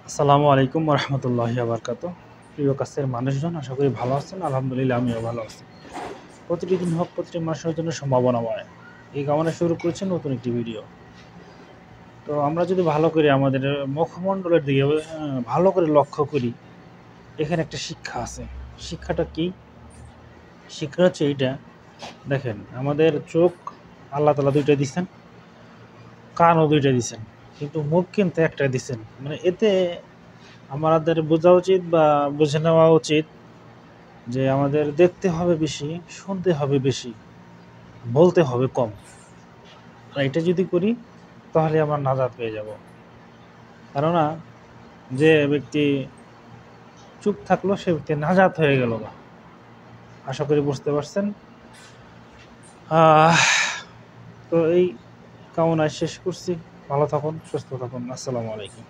আসসালামু আলাইকুম রহমতুল্লাহি বারকাতুহু। প্রিয় কাছের মানুষজন, আশা করি ভালো আছেন। আলহামদুলিল্লাহ, আমিও ভালো আছি। প্রতিটি দিন হোক প্রতিটি মানুষের জন্য সম্ভাবনাময়, এই কামনা শুরু করেছে নতুন একটি ভিডিও। তো আমরা যদি ভালো করে আমাদের মুখমণ্ডলের দিকে ভালো করে লক্ষ্য করি, এখানে একটা শিক্ষা আছে। শিক্ষাটা কি? শিক্ষা হচ্ছে এইটা, দেখেন, আমাদের চোখ আল্লাহ তাআলা দুইটা দিচ্ছেন, কানও দুইটা দিচ্ছেন, কিন্তু মুখ কিন্তু একটা দিচ্ছেন। মানে এতে আমাদের বোঝা উচিত বা বুঝে নেওয়া উচিত যে আমাদের দেখতে হবে বেশি, শুনতে হবে বেশি, বলতে হবে কম। আর এটা যদি করি তাহলে আমরা নাজাত পেয়ে যাব। কেননা যে ব্যক্তি চুপ থাকলো সে ব্যক্তি নাজাত হয়ে গেল না। আশা করি বুঝতে পারছেন। তো এই কামনায় শেষ করছি। ভালো থাকুন, সুস্থ থাকুন। আসসালামু আলাইকুম।